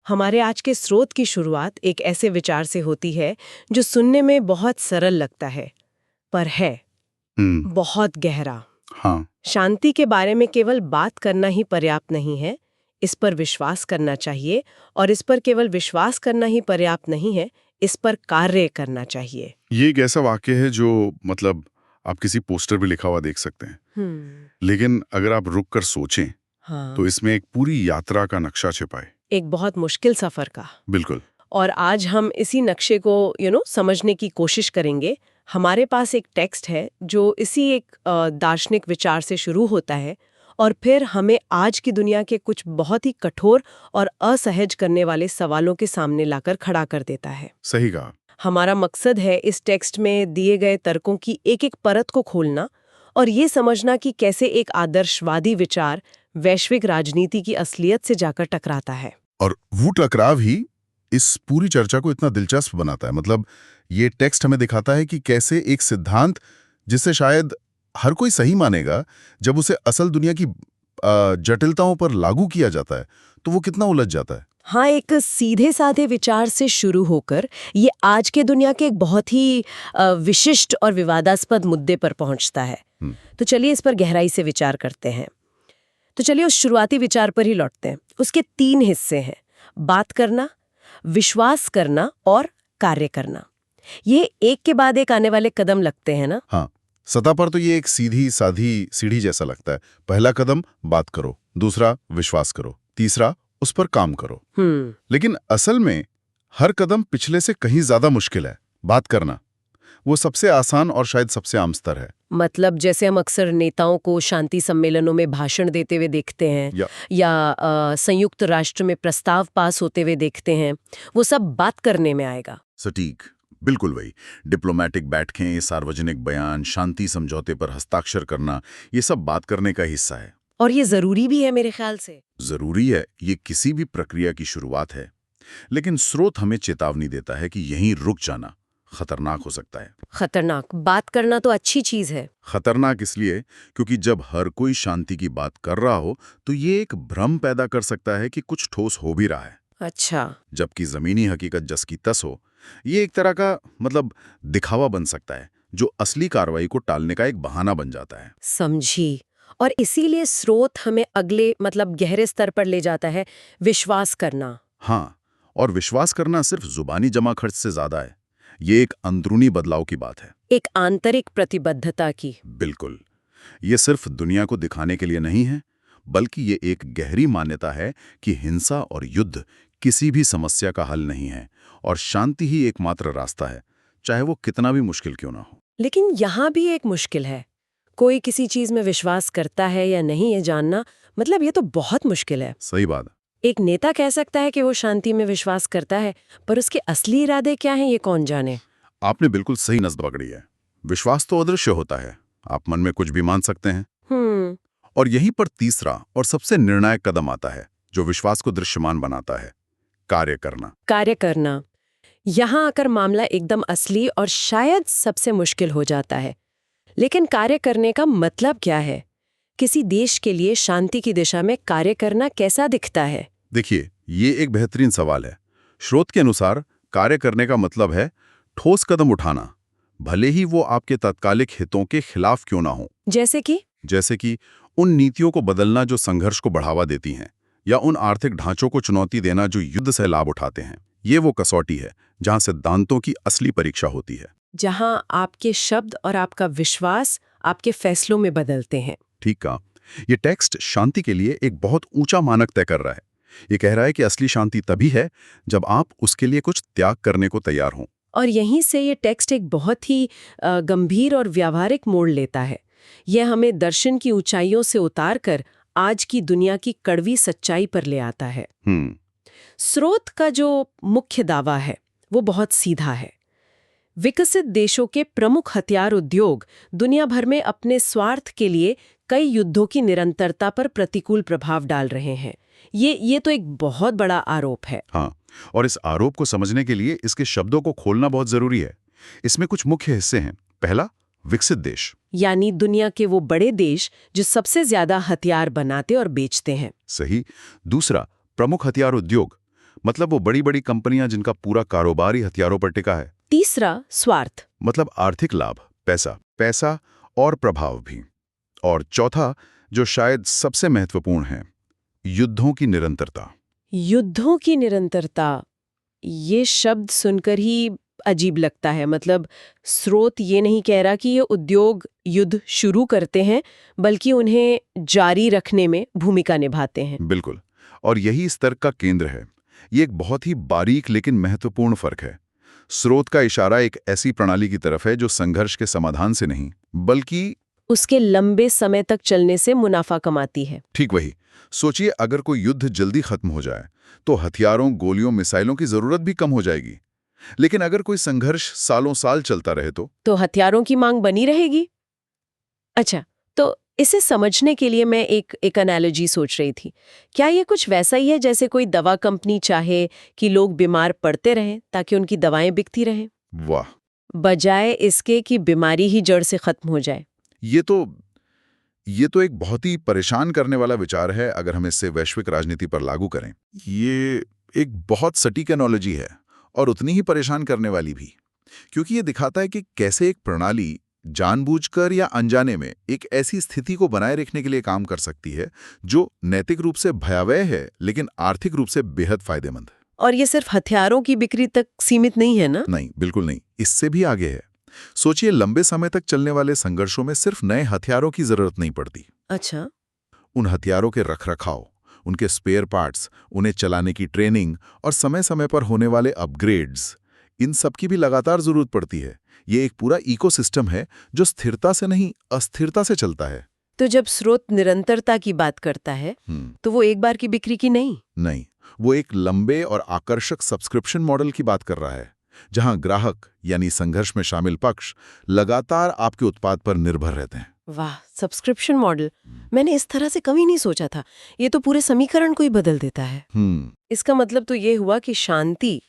हमारे आज के स्रोत की शुरुआत एक ऐसे विचार से होती है जो सुनने में बहुत सरल लगता है, पर है बहुत गहरा। हाँ, शांति के बारे में केवल बात करना ही पर्याप्त नहीं है, इस पर विश्वास करना चाहिए, और इस पर केवल विश्वास करना ही पर्याप्त नहीं है, इस पर कार्य करना चाहिए। ये एक ऐसा वाक्य है जो मतलब आप किसी पोस्टर पे लिखा हुआ देख सकते हैं। लेकिन अगर आप रुक कर सोचें हाँ, तो इसमें एक पूरी यात्रा का नक्शा छिपा है। एक बहुत मुश्किल सफर का। बिल्कुल। और आज हम इसी नक्शे को समझने की कोशिश करेंगे। हमारे पास एक टेक्स्ट है जो इसी एक दार्शनिक विचार से शुरू होता है और फिर हमें आज की दुनिया के कुछ बहुत ही कठोर और असहज करने वाले सवालों के सामने लाकर खड़ा कर देता है। सही कहा। हमारा मकसद है इस टेक्स्ट में दिए गए तर्कों की एक एक परत को खोलना और ये समझना कि कैसे एक आदर्शवादी विचार वैश्विक राजनीति की असलियत से जाकर टकराता है। और वो टकराव ही इस पूरी चर्चा को इतना दिलचस्प बनाता है। मतलब ये टेक्स्ट हमें दिखाता है कि कैसे एक सिद्धांत जिसे शायद हर कोई सही मानेगा, जब उसे असल दुनिया की जटिलताओं पर लागू किया जाता है तो वो कितना उलझ जाता है। हाँ, एक सीधे साधे विचार से शुरू होकर ये आज के दुनिया के एक बहुत ही विशिष्ट और विवादास्पद मुद्दे पर पहुंचता है। तो चलिए इस पर गहराई से विचार करते हैं। तो चलिए उस शुरुआती विचार पर ही लौटते हैं। उसके 3 हिस्से हैं: बात करना, विश्वास करना और कार्य करना। ये एक के बाद एक आने वाले कदम लगते हैं ना? हाँ, सतह पर तो ये एक सीधी साधी सीढ़ी जैसा लगता है। पहला कदम बात करो, दूसरा विश्वास करो, तीसरा उस पर काम करो। लेकिन असल में हर कदम पिछले से कहीं ज्यादा मुश्किल है। बात करना वो सबसे आसान और शायद सबसे आम स्तर है। मतलब जैसे हम अक्सर नेताओं को शांति सम्मेलनों में भाषण देते हुए देखते हैं या संयुक्त राष्ट्र में प्रस्ताव पास होते हुए देखते हैं, वो सब बात करने में आएगा। सटीक, बिल्कुल वही। डिप्लोमेटिक बैठकें, सार्वजनिक बयान, शांति समझौते पर हस्ताक्षर करना, ये सब बात करने का हिस्सा है। और ये जरूरी भी है मेरे ख्याल से। जरूरी है, ये किसी भी प्रक्रिया की शुरुआत है। लेकिन स्रोत हमें चेतावनी देता है कि यहीं रुक जाना खतरनाक हो सकता है। खतरनाक? बात करना तो अच्छी चीज है। खतरनाक इसलिए क्योंकि जब हर कोई शांति की बात कर रहा हो तो ये एक भ्रम पैदा कर सकता है कि कुछ ठोस हो भी रहा है। अच्छा। जबकि जमीनी हकीकत जस की तस हो, ये एक तरह का मतलब दिखावा बन सकता है जो असली कार्रवाई को टालने का एक बहाना बन जाता है। समझी। और इसीलिए स्रोत हमें अगले गहरे स्तर पर ले जाता है: विश्वास करना। हाँ, और विश्वास करना सिर्फ जुबानी जमा खर्च से ज्यादा है। ये एक अंदरूनी बदलाव की बात है, एक आंतरिक प्रतिबद्धता की। बिल्कुल। ये सिर्फ दुनिया को दिखाने के लिए नहीं है, बल्कि ये एक गहरी मान्यता है कि हिंसा और युद्ध किसी भी समस्या का हल नहीं है और शांति ही एकमात्र रास्ता है, चाहे वो कितना भी मुश्किल क्यों ना हो। लेकिन यहाँ भी एक मुश्किल है। कोई किसी चीज में विश्वास करता है या नहीं, ये जानना, ये तो बहुत मुश्किल है। सही बात। एक नेता कह सकता है कि वो शांति में विश्वास करता है, पर उसके असली इरादे क्या हैं ये कौन जाने। आपने बिल्कुल सही नस्ल पकड़ी है। विश्वास तो अदृश्य होता है, आप मन में कुछ भी मान सकते हैं। और यहीं पर तीसरा और सबसे निर्णायक कदम आता है जो विश्वास को दृश्यमान बनाता है: कार्य करना। कार्य करना। यहाँ आकर मामला एकदम असली और शायद सबसे मुश्किल हो जाता है। लेकिन कार्य करने का मतलब क्या है? किसी देश के लिए शांति की दिशा में कार्य करना कैसा दिखता है? देखिए, ये एक बेहतरीन सवाल है। स्रोत के अनुसार कार्य करने का मतलब है ठोस कदम उठाना, भले ही वो आपके तात्कालिक हितों के खिलाफ क्यों ना हो। जैसे कि उन नीतियों को बदलना जो संघर्ष को बढ़ावा देती हैं, या उन आर्थिक ढांचों को चुनौती देना जो युद्ध से लाभ उठाते हैं। ये वो कसौटी है जहां सिद्धांतों की असली परीक्षा होती है, जहां आपके शब्द और आपका विश्वास आपके फैसलों में बदलते हैं। ठीक कहा। ये टेक्स्ट शांति के लिए एक बहुत ऊंचा मानक तय कर रहा है। ये कह रहा है कि असली शांति तभी है जब आप उसके लिए कुछ त्याग करने को तैयार हों। और यहीं से ये टेक्स्ट एक बहुत ही गंभीर और व्यावहारिक मोड़ लेता है। यह हमें दर्शन की ऊंचाइयों से उतारकर आज की दुनिया की कड़वी सच्चाई पर ले आता है। स्रोत का जो मुख्य दावा है वो बहुत सीधा है। विकसित देशों के प्रमुख हथियार उद्योग दुनिया भर में अपने स्वार्थ के लिए कई युद्धों की निरंतरता पर प्रतिकूल प्रभाव डाल रहे हैं। ये तो एक बहुत बड़ा आरोप है। हाँ, और इस आरोप को समझने के लिए इसके शब्दों को खोलना बहुत जरूरी है। इसमें कुछ मुख्य हिस्से हैं। पहला, विकसित देश, यानी दुनिया के वो बड़े देश जो सबसे ज्यादा हथियार बनाते और बेचते हैं। सही। दूसरा, प्रमुख हथियार उद्योग, मतलब वो बड़ी बड़ी कंपनियां जिनका पूरा कारोबार ही हथियारों पर टिका है। तीसरा, स्वार्थ। मतलब आर्थिक लाभ, पैसा और प्रभाव भी। और चौथा, जो शायद सबसे महत्वपूर्ण है, युद्धों की निरंतरता। युद्धों की निरंतरता, ये शब्द सुनकर ही अजीब लगता है। मतलब स्रोत ये नहीं कह रहा कि ये उद्योग युद्ध शुरू करते हैं, बल्कि उन्हें जारी रखने में भूमिका निभाते हैं। बिल्कुल, और यही इस तर्क का केंद्र है। ये एक बहुत ही बारीक लेकिन महत्वपूर्ण फर्क है। स्रोत का इशारा एक ऐसी प्रणाली की तरफ है जो संघर्ष के समाधान से नहीं, बल्कि उसके लंबे समय तक चलने से मुनाफा कमाती है। ठीक वही। सोचिए, अगर कोई युद्ध जल्दी खत्म हो जाए तो हथियारों, गोलियों, मिसाइलों की जरूरत भी कम हो जाएगी। लेकिन अगर कोई संघर्ष सालों साल चलता रहे तो हथियारों की मांग बनी रहेगी। अच्छा, तो इसे समझने के लिए मैं एक एनालॉजी सोच रही थी। क्या ये कुछ वैसा ही है जैसे कोई दवा कंपनी चाहे कि लोग बीमार पड़ते रहें ताकि उनकी दवाएं बिकती रहें, वाह, बजाय इसके कि बीमारी ही जड़ से खत्म हो जाए? ये तो एक बहुत ही परेशान करने वाला विचार है अगर हम इसे वैश्विक राजनीति पर लागू करें। ये एक बहुत सटीक एनालॉजी है और उतनी ही परेशान करने वाली भी, क्योंकि ये दिखाता है कि कैसे एक प्रणाली जानबूझकर या अनजाने में एक ऐसी स्थिति को बनाए रखने के लिए काम कर सकती है जो नैतिक रूप से भयावह है लेकिन आर्थिक रूप से बेहद फायदेमंद है। और ये सिर्फ हथियारों की बिक्री तक सीमित नहीं है ना? नहीं, बिल्कुल नहीं, इससे भी आगे है। सोचिए, लंबे समय तक चलने वाले संघर्षों में सिर्फ नए हथियारों की जरूरत नहीं पड़ती। अच्छा। उन हथियारों के रखरखाव, उनके स्पेयर पार्ट्स, उन्हें चलाने की ट्रेनिंग और समय समय पर होने वाले अपग्रेड्स, इन सब की भी लगातार जरूरत पड़ती है। ये एक पूरा इकोसिस्टम है जो स्थिरता से नहीं, अस्थिरता से चलता है। तो जब स्रोत निरंतरता की बात करता है तो वो एक बार की बिक्री की नहीं, वो एक लंबे और आकर्षक सब्सक्रिप्शन मॉडल की बात कर रहा है, जहां ग्राहक यानी संघर्ष में शामिल पक्ष लगातार आपके उत्पाद पर निर्भर रहते हैं। वाह, सब्सक्रिप्शन मॉडल! मैंने इस तरह से कभी नहीं सोचा था। ये तो पूरे समीकरण को ही बदल देता है। इसका मतलब तो ये हुआ कि शांति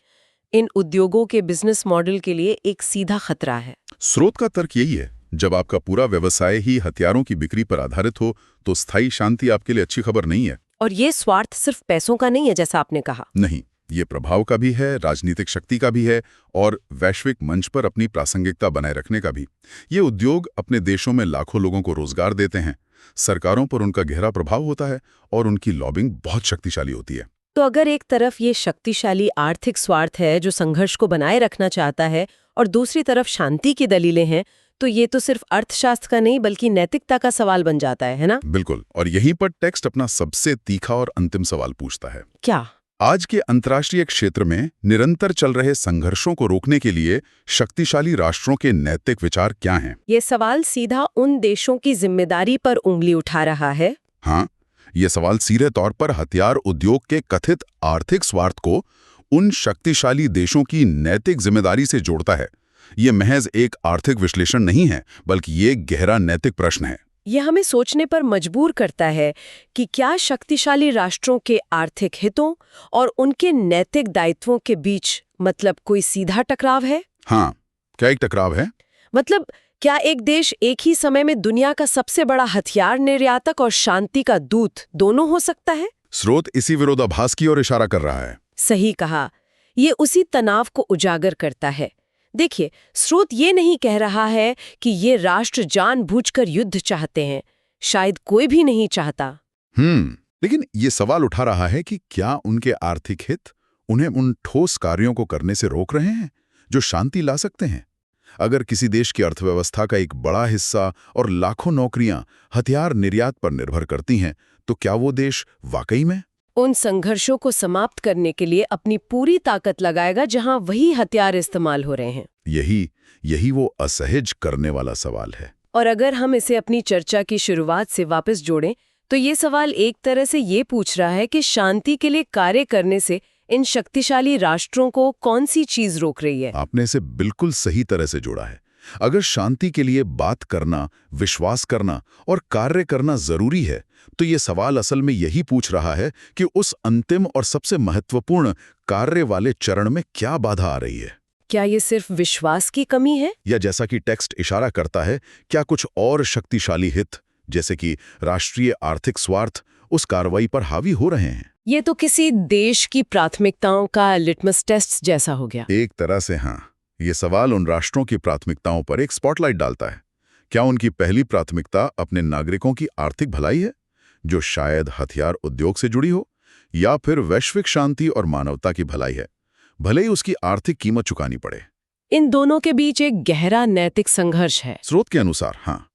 इन उद्योगों के बिजनेस मॉडल के लिए एक सीधा खतरा है। स्रोत का तर्क यही है, जब आपका पूरा व्यवसाय ही हथियारों की बिक्री पर आधारित हो तो स्थायी शांति आपके लिए अच्छी खबर नहीं है। और ये स्वार्थ सिर्फ पैसों का नहीं है जैसा आपने कहा। नहीं, ये प्रभाव का भी है, राजनीतिक शक्ति का भी है और वैश्विक मंच पर अपनी प्रासंगिकता बनाए रखने का भी। ये उद्योग अपने देशों में लाखों लोगों को रोजगार देते हैं, सरकारों पर उनका गहरा प्रभाव होता है और उनकी लॉबिंग बहुत शक्तिशाली होती है। तो अगर एक तरफ ये शक्तिशाली आर्थिक स्वार्थ है जो संघर्ष को बनाए रखना चाहता है और दूसरी तरफ शांति की दलीलें हैं, तो ये तो सिर्फ अर्थशास्त्र का नहीं बल्कि नैतिकता का सवाल बन जाता है ना? बिल्कुल, और यहीं पर टेक्स्ट अपना सबसे तीखा और अंतिम सवाल पूछता है। क्या? आज के अंतर्राष्ट्रीय क्षेत्र में निरंतर चल रहे संघर्षों को रोकने के लिए शक्तिशाली राष्ट्रों के नैतिक विचार क्या हैं? ये सवाल सीधा उन देशों की जिम्मेदारी पर उंगली उठा रहा है। हाँ, ये सवाल सीधे तौर पर हथियार उद्योग के कथित आर्थिक स्वार्थ को उन शक्तिशाली देशों की नैतिक जिम्मेदारी से जोड़ता है। ये महज एक आर्थिक विश्लेषण नहीं है, बल्कि ये गहरा नैतिक प्रश्न है। यह हमें सोचने पर मजबूर करता है कि क्या शक्तिशाली राष्ट्रों के आर्थिक हितों और उनके नैतिक दायित्वों के बीच मतलब कोई सीधा टकराव है? हाँ, क्या एक टकराव है? मतलब क्या एक देश एक ही समय में दुनिया का सबसे बड़ा हथियार निर्यातक और शांति का दूत दोनों हो सकता है? स्रोत इसी विरोधाभास की ओर इशारा कर रहा है। सही कहा, ये उसी तनाव को उजागर करता है। देखिए, स्रोत ये नहीं कह रहा है कि ये राष्ट्र जानबूझकर युद्ध चाहते हैं, शायद कोई भी नहीं चाहता। लेकिन ये सवाल उठा रहा है कि क्या उनके आर्थिक हित उन्हें उन ठोस कार्यों को करने से रोक रहे हैं जो शांति ला सकते हैं? अगर किसी देश की अर्थव्यवस्था का एक बड़ा हिस्सा और लाखों नौकरियां हथियार निर्यात पर निर्भर करती हैं, तो क्या वो देश वाकई में उन संघर्षों को समाप्त करने के लिए अपनी पूरी ताकत लगाएगा जहां वही हथियार इस्तेमाल हो रहे हैं? यही वो असहज करने वाला सवाल है। और अगर हम इसे अपनी चर्चा की शुरुआत से वापस जोड़ें, तो ये सवाल एक तरह से ये पूछ रहा है कि शांति के लिए कार्य करने से इन शक्तिशाली राष्ट्रों को कौन सी चीज रोक रही है? आपने इसे बिल्कुल सही तरह से जोड़ा है। अगर शांति के लिए बात करना, विश्वास करना और कार्य करना जरूरी है, तो ये सवाल असल में यही पूछ रहा है कि उस अंतिम और सबसे महत्वपूर्ण कार्य वाले चरण में क्या बाधा आ रही है। क्या ये सिर्फ विश्वास की कमी है, या जैसा कि टेक्स्ट इशारा करता है, क्या कुछ और शक्तिशाली हित जैसे कि राष्ट्रीय आर्थिक स्वार्थ उस कार्रवाई पर हावी हो रहे हैं? ये तो किसी देश की प्राथमिकताओं का लिटमस टेस्ट जैसा हो गया। एक तरह से हाँ। ये सवाल उन राष्ट्रों की प्राथमिकताओं पर एक स्पॉटलाइट डालता है। क्या उनकी पहली प्राथमिकता अपने नागरिकों की आर्थिक भलाई है, जो शायद हथियार उद्योग से जुड़ी हो, या फिर वैश्विक शांति और मानवता की भलाई है, भले ही उसकी आर्थिक कीमत चुकानी पड़े? इन दोनों के बीच एक गहरा नैतिक संघर्ष है। स्रोत के अनुसार हाँ।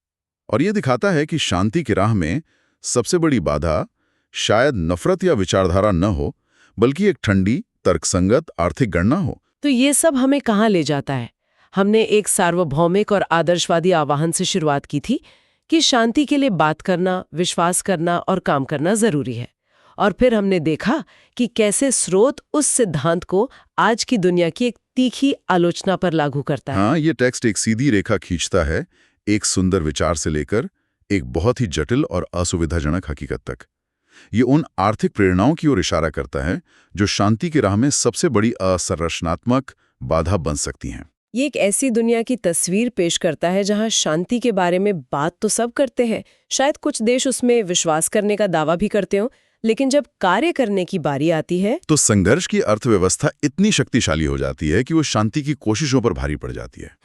और ये दिखाता है कि शांति की राह में सबसे बड़ी बाधा शायद नफरत या विचारधारा न हो, बल्कि एक ठंडी, तर्कसंगत आर्थिक गणना हो। तो ये सब हमें कहाँ ले जाता है? हमने एक सार्वभौमिक और आदर्शवादी आह्वान से शुरुआत की थी कि शांति के लिए बात करना, विश्वास करना और काम करना जरूरी है। और फिर हमने देखा कि कैसे स्रोत उस सिद्धांत को आज की दुनिया की एक तीखी आलोचना पर लागू करता है। हाँ, ये टेक्स्ट एक सीधी रेखा खींचता है, एक सुंदर विचार से लेकर एक बहुत ही जटिल और असुविधाजनक हकीकत तक। ये उन आर्थिक प्रेरणाओं की ओर इशारा करता है जो शांति की राह में सबसे बड़ी असंरचनात्मक बाधा बन सकती हैं। ये एक ऐसी दुनिया की तस्वीर पेश करता है जहां शांति के बारे में बात तो सब करते हैं, शायद कुछ देश उसमें विश्वास करने का दावा भी करते हो, लेकिन जब कार्य करने की बारी आती है तो संघर्ष की अर्थव्यवस्था इतनी शक्तिशाली हो जाती है कि वो शांति की कोशिशों पर भारी पड़ जाती है।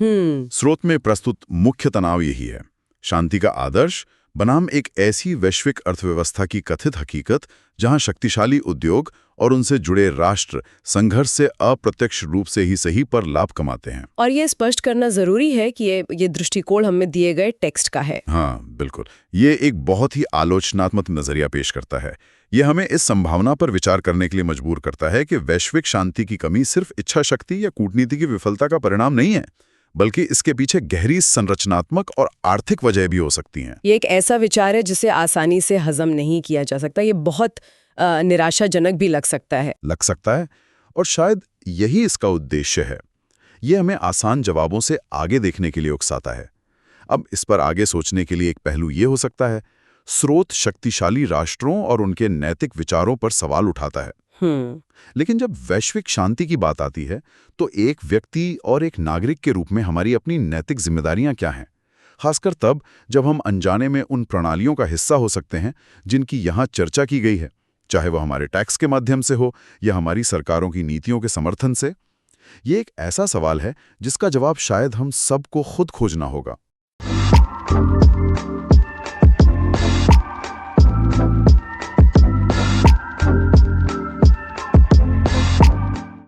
स्रोत में प्रस्तुत मुख्य तनाव यही है, शांति का आदर्श बनाम एक ऐसी वैश्विक अर्थव्यवस्था की कथित हकीकत जहां शक्तिशाली उद्योग और उनसे जुड़े राष्ट्र संघर्ष से अप्रत्यक्ष रूप से ही सही पर लाभ कमाते हैं। और ये स्पष्ट करना जरूरी है कि ये दृष्टिकोण हमें दिए गए टेक्स्ट का है। हाँ बिल्कुल, ये एक बहुत ही आलोचनात्मक नजरिया पेश करता है। ये हमें इस संभावना पर विचार करने के लिए मजबूर करता है कि वैश्विक शांति की कमी सिर्फ इच्छा शक्ति या कूटनीति की विफलता का परिणाम नहीं है, बल्कि इसके पीछे गहरी संरचनात्मक और आर्थिक वजह भी हो सकती हैं। ये एक ऐसा विचार है जिसे आसानी से हजम नहीं किया जा सकता। ये बहुत निराशाजनक भी लग सकता है। और शायद यही इसका उद्देश्य है। ये हमें आसान जवाबों से आगे देखने के लिए उकसाता है। अब इस पर आगे सोचने के लिए एक पहलू ये हो सकता है, स्रोत शक्तिशाली राष्ट्रों और उनके नैतिक विचारों पर सवाल उठाता है। लेकिन जब वैश्विक शांति की बात आती है तो एक व्यक्ति और एक नागरिक के रूप में हमारी अपनी नैतिक जिम्मेदारियां क्या हैं? खासकर तब जब हम अनजाने में उन प्रणालियों का हिस्सा हो सकते हैं जिनकी यहाँ चर्चा की गई है, चाहे वो हमारे टैक्स के माध्यम से हो या हमारी सरकारों की नीतियों के समर्थन से। ये एक ऐसा सवाल है जिसका जवाब शायद हम सबको खुद खोजना होगा।